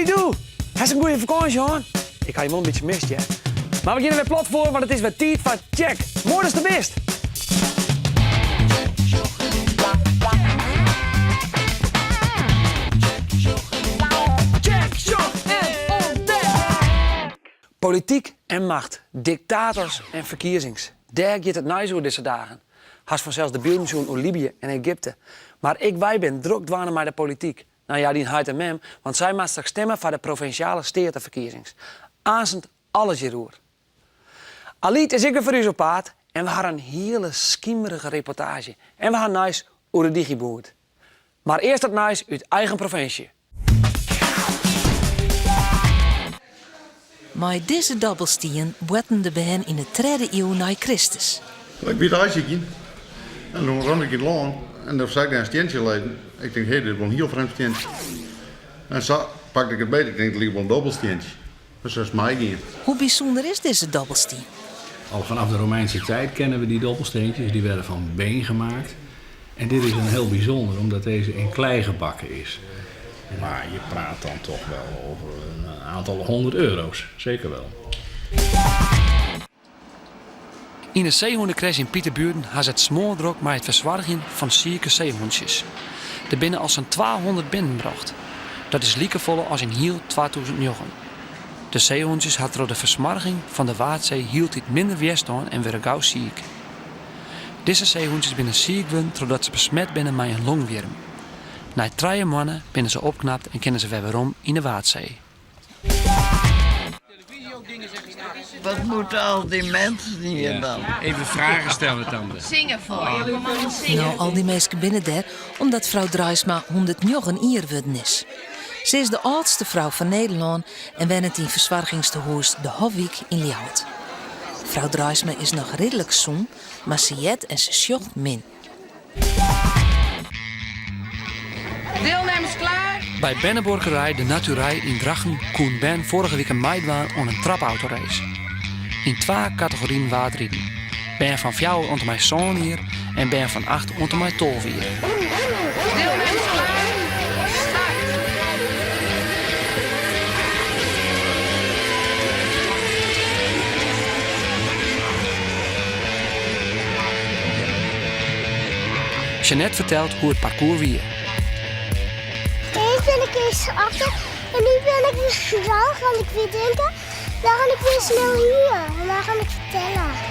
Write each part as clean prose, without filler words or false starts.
Hey, doe! Heb je een goede vakantie, hoor? Ik had je wel een beetje mist, ja. Maar we gaan weer plat voor, want het is weer tijd van check. Mooi is de best. Check, shock en ontdek. Politiek en macht, dictators en verkiezings. Daar gaat het nice over deze dagen. Has vanzelfs de beelden zo'n Libië en Egypte. Maar wij ben druk dwanen met de politiek. Nou ja, die huid en mem, want zij maakt straks stemmen voor de provinciale statenverkiezings. Aanzend alles je roer. Aliet is ik weer voor u op paard en we hadden een hele schiemerige reportage. En we gaan nice over de digiboert. Maar eerst dat nice uit eigen provincie. Maar deze dobbelstien wetten de begin in de 3e eeuw na Christus. Ik ben thuis in. En toen rond ik in het land en dan zag ik daar een steentje liggen. Ik denk, hé, dit is wel een heel vreemd steentje. En zo pakte ik het beter. Ik denk, het ligt wel een dobbelsteentje. Dus dat is mij geen. Hoe bijzonder is deze dobbelsteen? Al vanaf de Romeinse tijd kennen we die dobbelsteentjes. Die werden van been gemaakt. En dit is een heel bijzonder, omdat deze in klei gebakken is. Maar je praat dan toch wel over een aantal 100 euro's. Zeker wel. In de zeehondencrash in Pieterburen had het smoordrok met het verzwargen van zieke zeehondjes. Er binnen al zo'n 200 binnenbracht. Dat is liekevolle als in heel 2009. De zeehondjes hadden door de versmarging van de Waardzee hield dit minder weerstaan en werden gauw ziek. Deze zeehondjes binnen ziek geworden doordat ze besmet binnen met een longworm. Na 3 maanden binnen ze opknapt en kennen ze weer waarom in de Waardzee. Wat moeten al die mensen hier dan? Even vragen stellen dan. Zingen voor je. Kom maar zingen. Nou, al die mensen binnen daar omdat vrouw Draaisma 109 jaar geworden is. Ze is de oudste vrouw van Nederland en woont in verzorgingstehuis De Hofwijk in Ljouwert. Vrouw Draaisma is nog redelijk zoen, maar ze jet en ze sjocht min. Deelnemers klaar? Bij Benneborgerij de Naturij in Drachten kon Ben vorige week een meidwaan aan een trapautorace. In 2 categorieën waardrieden. Ben van 4 onder mijn zoon hier en Ben van 8 onder mijn 12 hier. Deelnemers klaar? Start! Jeannette vertelt hoe het parcours weer. Eerst ben ik eens achter en nu ben ik weer gedaan. Ga ik weer denken. Dan ga ik weer snel hier en dan ga ik vertellen.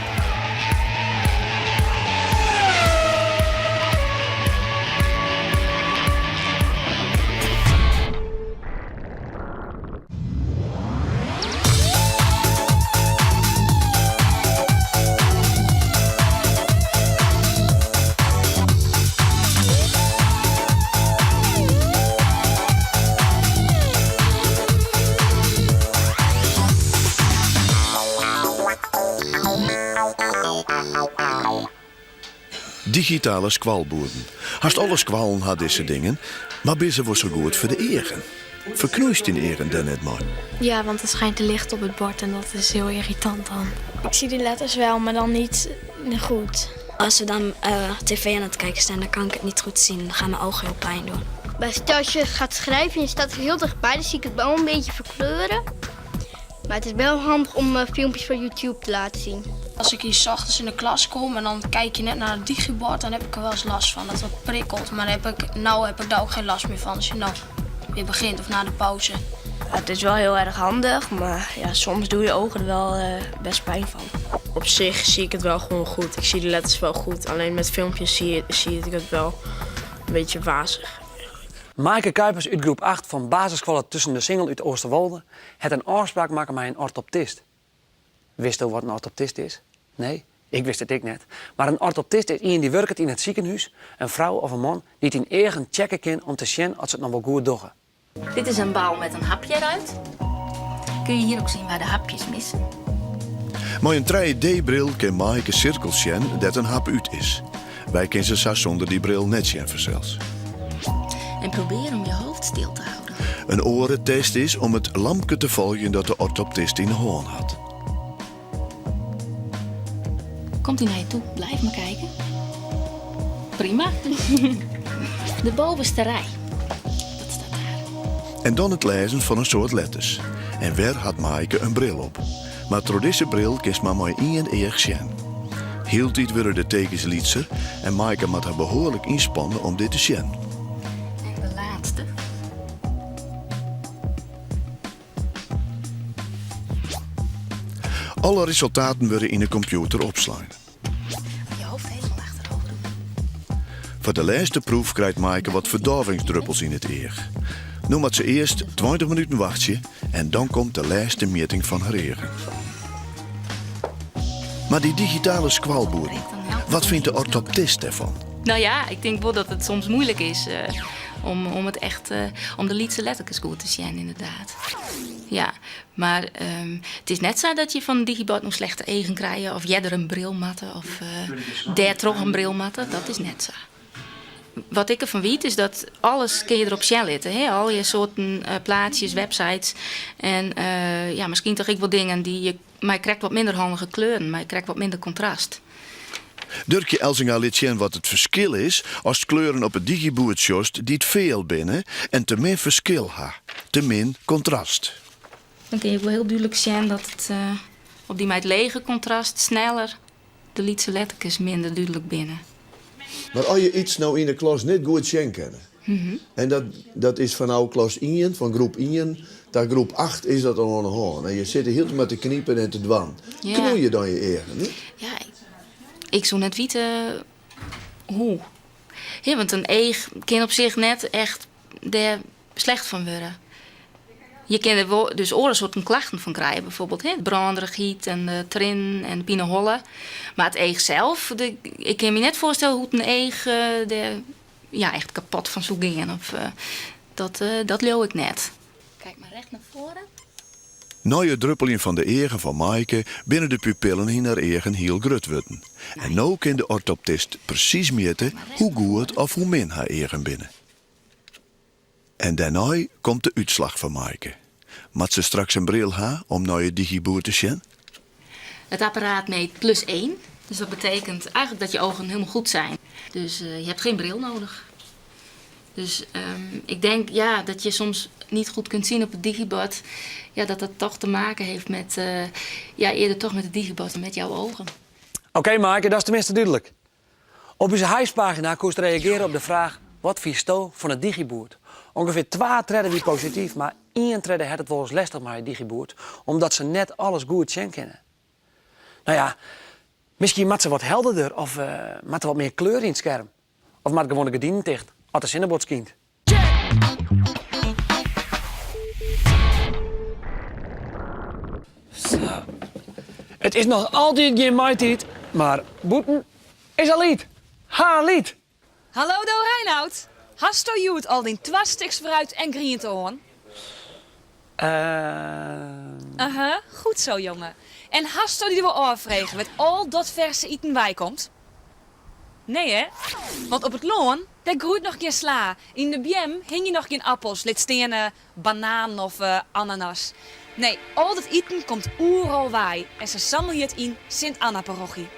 Digitale squalboeren. Haast alle squallen had deze dingen, maar binnen was zo goed voor de eren. Verknoeist in eren dan net maar. Ja, want het schijnt te licht op het bord en dat is heel irritant dan. Ik zie de letters wel, maar dan niet goed. Als we dan tv aan het kijken zijn, dan kan ik het niet goed zien. Dan gaan mijn ogen heel pijn doen. Als je gaat schrijven en je staat er heel dichtbij, dan zie ik het wel een beetje verkleuren. Maar het is wel handig om filmpjes van YouTube te laten zien. Als ik hier 's ochtends in de klas kom en dan kijk je net naar het digibord, dan heb ik er wel eens last van. Dat het prikkelt, maar heb ik daar ook geen last meer van als je nou weer begint of na de pauze. Ja, het is wel heel erg handig, maar ja, soms doe je ogen er wel best pijn van. Op zich zie ik het wel gewoon goed. Ik zie de letters wel goed. Alleen met filmpjes zie ik het wel een beetje wazig. Maaike Kuipers uit groep 8 van basisschool tussen de Singel uit Oosterwolde het een afspraak maken met een orthoptist. Wist u wat een orthoptist is? Nee, ik wist het ik net. Maar een orthoptist is iemand die werkt in het ziekenhuis, een vrouw of een man die het in eigen checken kan om te zien of ze het nog wel goed doen. Dit is een bal met een hapje eruit. Kun je hier ook zien waar de hapjes missen. Maar een 3D-bril kan Maaike cirkels zien dat een hap uit is. Wij kunnen ze zo zonder die bril net zien zelfs. En probeer om je hoofd stil te houden. Een orentest is om het lampje te volgen dat de orthoptist in de hoorn had. Komt hij naar je toe? Blijf maar kijken. Prima. De bovenste rij. Wat staat daar? En dan het lezen van een soort letters. En weer had Maaike een bril op. Maar door deze bril kiest maar mooi één eeg zien. Heel tijd worden de tekens lietser en Maaike moet haar behoorlijk inspannen om dit te zien. En de laatste. Alle resultaten worden in de computer opslaan. Je hoofd helemaal achterover doen. Voor de laatste proef krijgt Maaike wat verdavingsdruppels in het eeg. Nu moet ze eerst 20 minuten wachten en dan komt de laatste meting van haar egen. Maar die digitale squalboeren, wat vindt de orthoptist ervan? Nou ja, ik denk wel dat het soms moeilijk is om het echt, om de lietse lettertjes goed te zien, inderdaad. Ja, maar het is net zo dat je van digibot nog slechte eigen krijgt of jij er een bril matten of daar toch een bril matten, dat is net zo. Wat ik ervan weet is dat alles kun je erop zetten, hè? Al je soorten plaatsjes, websites en ja, misschien toch ook wel dingen die je, maar je krijgt wat minder handige kleuren, maar je krijgt wat minder contrast. Dirkje Elzinga liet zien wat het verschil is als kleuren op het digiboerd sjost die het veel binnen en te min verschil ha, te min contrast. Dan kun je wel heel duidelijk zien dat het op die met lege contrast sneller de lietse lettertjes minder duidelijk binnen. Maar als je iets nou in de klas niet goed zien kennen, en dat is van nou klas 1, van groep 1, tot groep 8 is dat al aan de hand. En je zit er heel te met te kniepen en te dwan. Ja. Knoei je dan je eigen, niet? Ja, ik zou net weten hoe. Ja, want een eeg kan op zich net echt daar slecht van worden. Je kan er dus soorten klachten van krijgen, bijvoorbeeld branderigheid en de trin en de pinehollen. Maar het eeg zelf, ik kan me net voorstellen hoe een eeg ja, echt kapot van zou gaan. Of, dat leeuw ik net. Kijk maar recht naar voren. Na je druppeling van de egen van Maaike binnen de pupillen in haar egen heel grut worden. En nu kan de orthoptist precies meten hoe goed of hoe min haar egen binnen. En daarna komt de uitslag van Maaike. Moet ze straks een bril hebben om naar je digiboer te zien? Het apparaat meet +1. Dus dat betekent eigenlijk dat je ogen helemaal goed zijn. Dus je hebt geen bril nodig. Dus ik denk ja, dat je soms niet goed kunt zien op het digibord. Ja, dat toch te maken heeft met, ja, eerder toch met het digibord en met jouw ogen. Oké, Maaike, dat is tenminste duidelijk. Op onze huispagina kun je reageren op de vraag: wat vies je van het digiboerd? Ongeveer 2 treden wie positief, maar 1 treden had het wel eens lastig met het digiboerd, omdat ze net alles goed zien kennen. Nou ja, misschien moet ze wat helderder of moet er wat meer kleur in het scherm. Of moet gewoon de gordijnen dicht, als de zinnenbord skient. Zo. Het is nog altijd geen maaitijd, maar boeten is al lied. Ha, lied. Hallo, Do Reinoud. Hast u het al in 2 stuks fruit en groen te horen? Aha, goed zo, jongen. En hast u die wel afvregen met al dat verse eten bijkomt? Nee, hè? Want op het loon, daar groeit nog geen sla. In de biem hing je nog geen appels, lid stenen, banaan of ananas. Nee, al dat eten komt oeral waai. En ze samelen je het in Sint-Anna-parochie.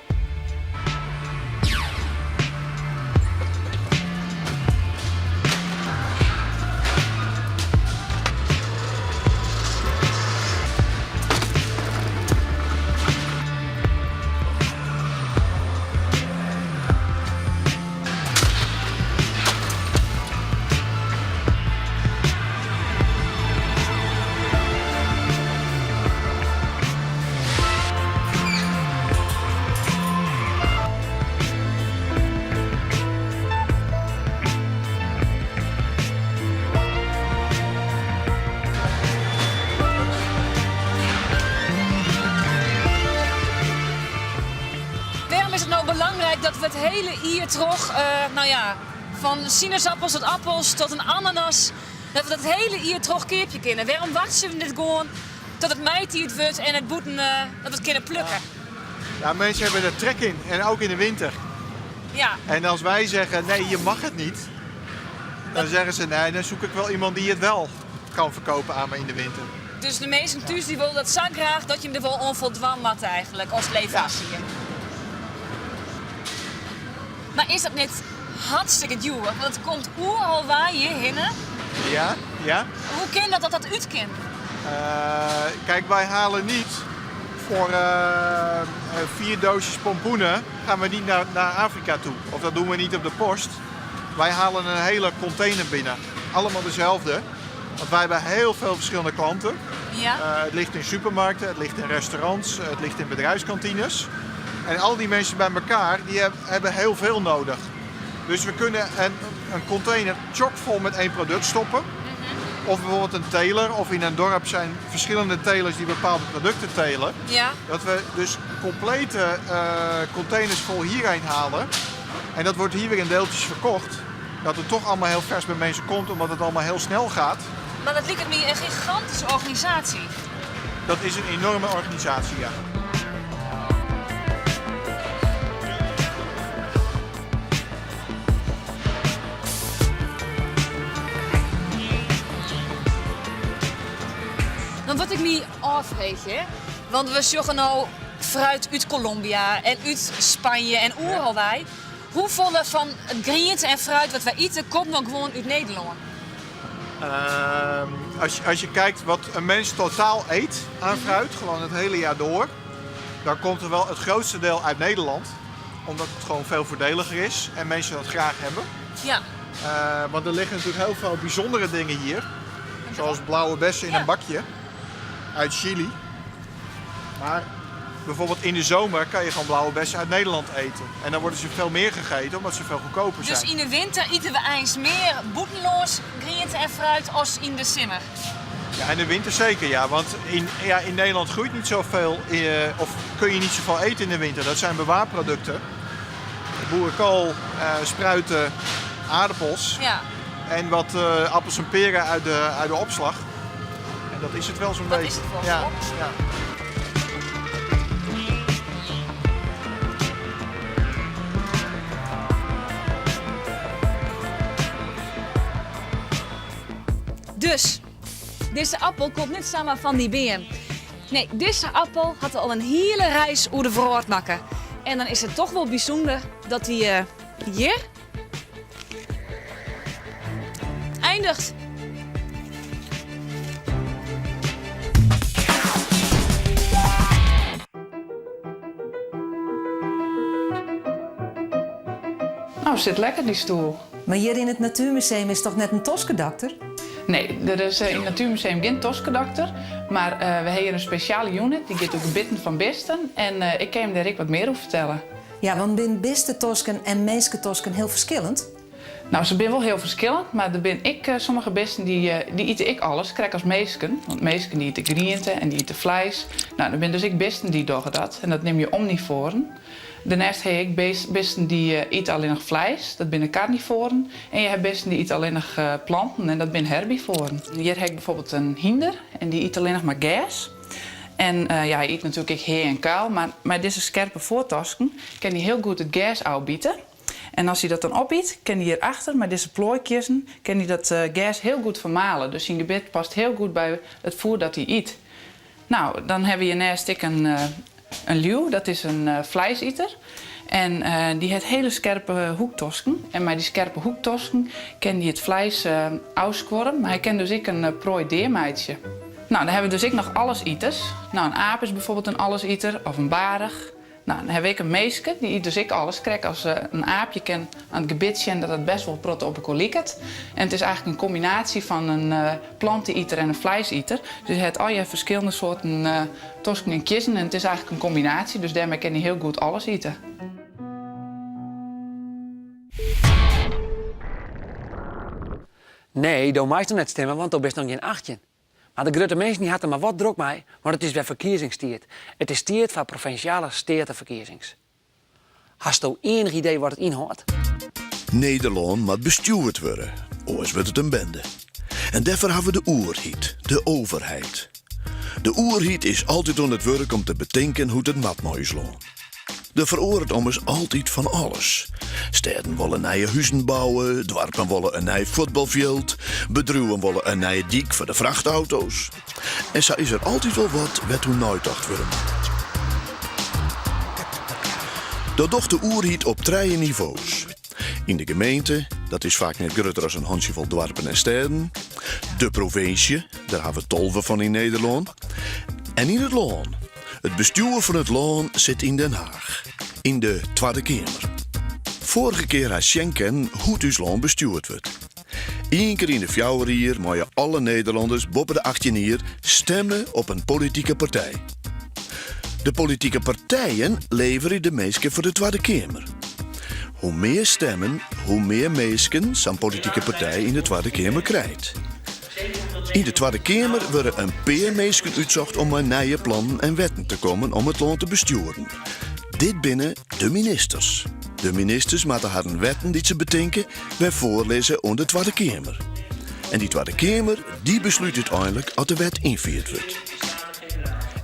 Waarom is het nou belangrijk dat we het hele hier toch, nou ja, van sinaasappels tot appels tot een ananas, dat we dat hele hier toch keerpje kennen? Waarom wachten we dit gewoon tot het meitijd wordt en het boeten, dat we het kunnen plukken? Ja, mensen hebben er trek in en ook in de winter. Ja. En als wij zeggen nee, je mag het niet, dan zeggen ze nee, dan zoek ik wel iemand die het wel kan verkopen aan me in de winter. Dus de meesten thuis die willen dat zo graag dat je hem er wel onvoldwang mat eigenlijk als leverancier. Ja. Maar is dat niet hartstikke duur? Want het komt overal waar je heen. Ja, Ja? Hoe kan dat dat uitkent? Kijk, wij halen niet voor 4 doosjes pompoenen gaan we niet naar Afrika toe. Of dat doen we niet op de post. Wij halen een hele container binnen. Allemaal dezelfde. Want wij hebben heel veel verschillende klanten. Ja. Het ligt in supermarkten, het ligt in restaurants, het ligt in bedrijfskantines. En al die mensen bij elkaar, die hebben heel veel nodig. Dus we kunnen een container chockvol met 1 product stoppen. Of bijvoorbeeld een teler, of in een dorp zijn verschillende telers die bepaalde producten telen. Ja. Dat we dus complete containers vol hierheen halen. En dat wordt hier weer in deeltjes verkocht. Dat het toch allemaal heel vers bij mensen komt, omdat het allemaal heel snel gaat. Maar dat lijkt me een gigantische organisatie. Dat is een enorme organisatie, ja. Dan wat ik me afvraag, hè? Want we zoeken nou fruit uit Colombia en uit Spanje en overal wij. Hoeveel van het groente en fruit wat wij eten komt nog gewoon uit Nederland? Als je kijkt wat een mens totaal eet aan fruit, gewoon het hele jaar door, dan komt er wel het grootste deel uit Nederland. Omdat het gewoon veel voordeliger is en mensen dat graag hebben. Ja. Want er liggen natuurlijk heel veel bijzondere dingen hier. Zoals blauwe bessen in een bakje uit Chili. Maar bijvoorbeeld in de zomer kan je gewoon blauwe bessen uit Nederland eten. En dan worden ze veel meer gegeten omdat ze veel goedkoper zijn. Dus in de winter eten we eens meer boetenloos groente en fruit als in de zomer? Ja, in de winter zeker, ja. Want in Nederland groeit niet zoveel, of kun je niet zoveel eten in de winter. Dat zijn bewaarproducten. Boerenkool, spruiten, aardappels. Ja. En wat appels en peren uit de opslag. En dat is het wel zo'n beetje. Dat is het wel. Ja, ja. Dus, deze appel komt niet samen van die beer. Nee, deze appel had al een hele reis over de vooruit maken. En dan is het toch wel bijzonder dat hij hier eindigt. Nou, zit lekker die stoel. Maar hier in het Natuurmuseum is toch net een toskedokter? Nee, er is in het Natuurmuseum geen toskedokter. Maar we hebben hier een speciale unit, die gaat ook bitten van besten. En ik kan hem daar wat meer over vertellen. Ja, want zijn beste tosken en meeske tosken heel verschillend? Nou, ze zijn wel heel verschillend, maar er ben ik sommige besten die eten ik alles, krijg als meesken. Want meesken die eten groente en die eten vlees. Nou, er ben dus ik besten die doen dat. En dat neem je omnivoren. Daarnaast heb ik besten die eten alleen nog vlees, dat zijn carnivoren. En je hebt besten die eten alleen nog planten en dat zijn herbivoren. Hier heb ik bijvoorbeeld een hinder en die eet alleen nog maar gas. En ja, hij eet natuurlijk hee en kuil, maar met deze scherpe voortasken kan hij heel goed het gas uitbieten. En als hij dat dan opeet, kan hij hierachter met deze plooikiezen kan hij dat gas heel goed vermalen. Dus zijn gebit past heel goed bij het voer dat hij eet. Nou, dan hebben we hiernaast een leeuw, dat is een vleesieter. En die heeft hele scherpe hoektosken. En met die scherpe hoektosken kan hij het vlees auskworren. Maar hij kan dus ook een prooi deermeidje. Nou, dan hebben we dus ook nog alleseters. Nou, een aap is bijvoorbeeld een alleseter of een barig. Nou, dan heb ik een meeske, die eet dus ik alles. Kijk, als een aapje kan aan het gebitje en dat het best wel proteopico liekt. En het is eigenlijk een combinatie van een planteneter en een vleeseter. Dus je hebt al je verschillende soorten tosken en kiezen en het is eigenlijk een combinatie. Dus daarmee kan hij heel goed alles eten. Nee, dat mag je net stemmen, want dat best nog geen 18. Maar de grote mensen hadden maar wat druk mee, want het is weer verkiezingstijd. Het is tijd van provinciale statenverkiezings. Hast u enig idee wat het inhoudt? Nederland moet bestuurd worden, anders wordt het een bende. En daarvoor hebben we de oerhiet, de overheid. De oerhiet is altijd aan het werk om te bedenken hoe het mat moet slaan. De veroordeelt is altijd van alles. Steden willen nieuwe huizen bouwen, dorpen willen een nieuw voetbalveld, bedrijven willen een nieuwe dik voor de vrachtauto's. En zo is er altijd wel wat toen nooit worden. Dat docht de oerhiet op 3 niveaus. In de gemeente, dat is vaak net groter als een handjevol dorpen en steden. De provincie, daar hebben we 12 van in Nederland. En in het land. Het bestuur van het land zit in Den Haag. In de Tweede Kamer. Vorige keer had Schenken hoe het land bestuurd wordt. Eén keer in de 4 jaar mogen alle Nederlanders boven de 18 jaar stemmen op een politieke partij. De politieke partijen leveren de meesten voor de Tweede Kamer. Hoe meer stemmen, hoe meer meesken zo'n politieke partij in de Tweede Kamer krijgt. In de Tweede Kamer worden een paar meesken uitzocht om met nieuwe plannen en wetten te komen om het land te besturen. Dit binnen de ministers. De ministers moeten haar wetten die ze bedenken bij voorlezen aan de Tweede Kamer. En die Tweede Kamer die besluit uiteindelijk als de wet ingevoerd wordt.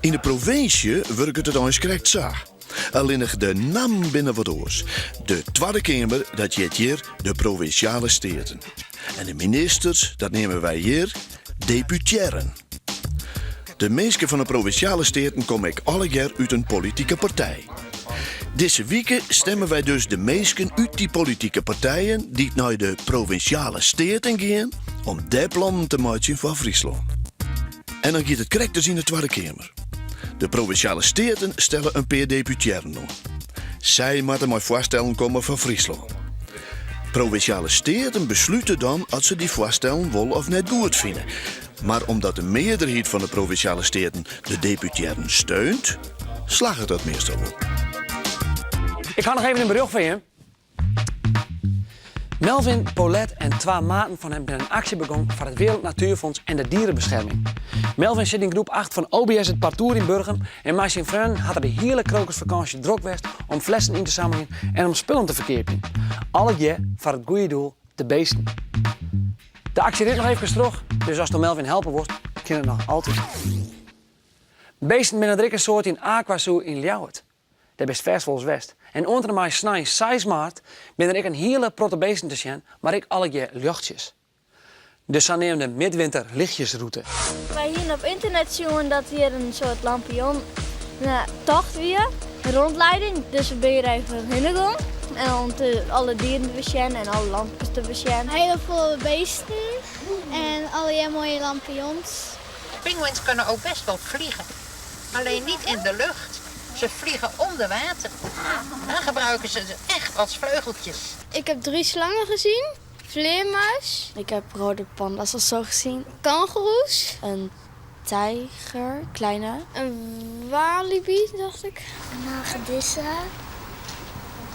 In de provincie werkt het eens correct zo. Alleen nog de naam binnen wat oors. De Tweede Kamer, dat heet hier de provinciale steden. En de ministers, dat nemen wij hier deputeren. De meesten van de provinciale steden komen alle jaar uit een politieke partij. Deze weken stemmen wij dus de meesten uit die politieke partijen die naar de provinciale steden gaan om die plannen te maken voor Friesland. En dan gaat het correct dus in de Tweede Kamer. De provinciale steden stellen een paar deputeren op. Zij moeten maar voorstellen komen van Friesland. Provinciale steden besluiten dan als ze die voorstellen wel of net goed vinden. Maar omdat de meerderheid van de provinciale steden de deputeren steunt, slaagt dat meestal op. Ik ga nog even een bericht van je. Melvin, Paulette en 2 maten van hem hebben een actie begonnen voor het Wereld Natuurfonds en de dierenbescherming. Melvin zit in groep 8 van OBS het Partour in Burgum en met zijn vrienden had er de hele krokusvakantie druk geweest om flessen in te zamelen en om spullen te verkeerpen. Alle jaar voor het goede doel, de beesten. De actie rit nog even terug, dus als de Melvin helpen wordt, kan het nog altijd. Beesten zijn een soort in Aquazoo in Ljouwert. Dat is vers volgens West. En onder mij snij 6 maart ben ik een hele protte beesten te zien, maar ik alle jaar luchtjes. Dus dan neem de midwinter lichtjesroute. Wij hier op internet zien dat hier een soort lampion tocht weer, een rondleiding. Dus we ben hier even heen gegaan. En om alle dieren te bezien en alle lampjes te bezien. Hele volle beesten en alle mooie lampions. Pinguïns kunnen ook best wel vliegen, alleen niet in de lucht. Ze vliegen onder water. Dan gebruiken ze echt als vleugeltjes. Ik heb 3 slangen gezien, vleermuis. Ik heb rode panda's al zo gezien. Kangoeroes. Een tijger, kleine. Een walibi, dacht ik. Een hagedisse.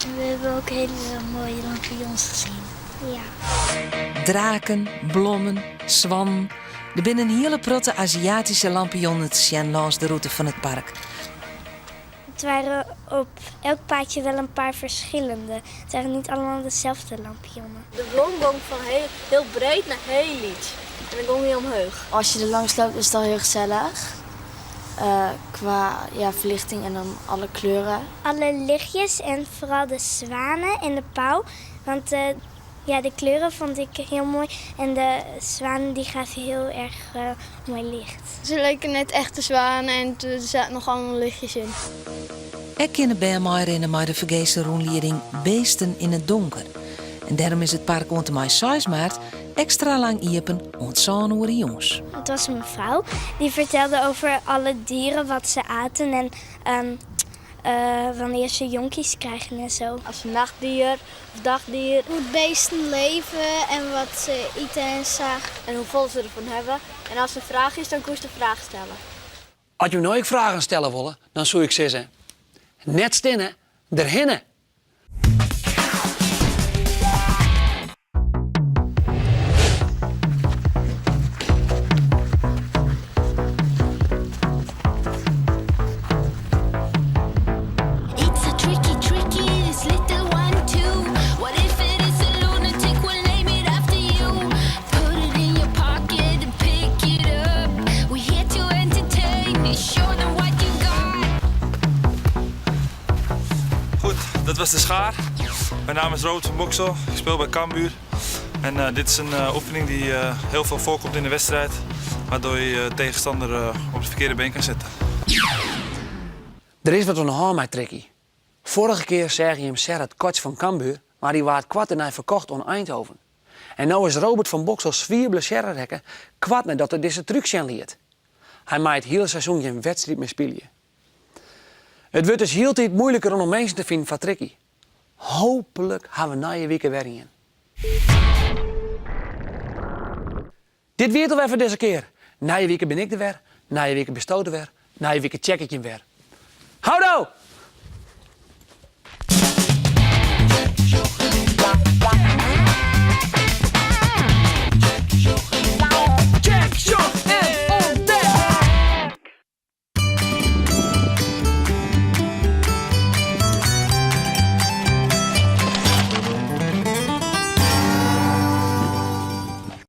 En we hebben ook hele mooie lampions gezien. Ja. Draken, blommen, zwan. Er binnen een hele protte Aziatische lampionnen te zien langs de route van het park. Het waren op elk paadje wel een paar verschillende. Het waren niet allemaal dezelfde lampionnen. De blom ging van heel breed naar heel licht. En dan ging hij omhoog. Als je er langs loopt is het al heel gezellig. Qua verlichting en dan alle kleuren. Alle lichtjes en vooral de zwanen en de pauw. Want de kleuren vond ik heel mooi. En de zwanen die gaven heel erg mooi licht. Ze leken net echte zwanen en er zaten nog allemaal lichtjes in. Er kunnen bij mij rennen met de vergezen rondleiding Beesten in het donker. En daarom is het park rond de 6 maart extra lang iepen ontzagen de jongens. Het was een mevrouw die vertelde over alle dieren, wat ze aten en wanneer ze jonkies krijgen en zo. Als nachtdier of dagdier. Hoe beesten leven en wat ze eten en zagen. En hoeveel ze ervan hebben. En als er een vraag is, dan kun je de vraag stellen. Als je nooit vragen stellen willen, dan zou ik zeggen: net stinnen, erhinnen. Dat was de schaar. Mijn naam is Robert van Boksel. Ik speel bij Cambuur. En dit is een oefening die heel veel voorkomt in de wedstrijd. Waardoor je je tegenstander op het verkeerde been kan zetten. Er is wat aan de hand met Tricky. Vorige keer zei je hem het coach van Cambuur, maar die werd kwart en hij verkocht aan Eindhoven. En nou is Robert van Boksel zwier blessure rekken, kwart nadat hij deze truc zijn liet. Hij maait het hele seizoen geen wedstrijd meer spelen. Het wordt dus heel tijd moeilijker om mensen te vinden van Tricky. Hopelijk gaan we na je weken weer in. Dit weer alweer voor deze keer. Na je weken ben ik er weer, na je weken bestoten weer, na je weken check ik je weer. Houdo!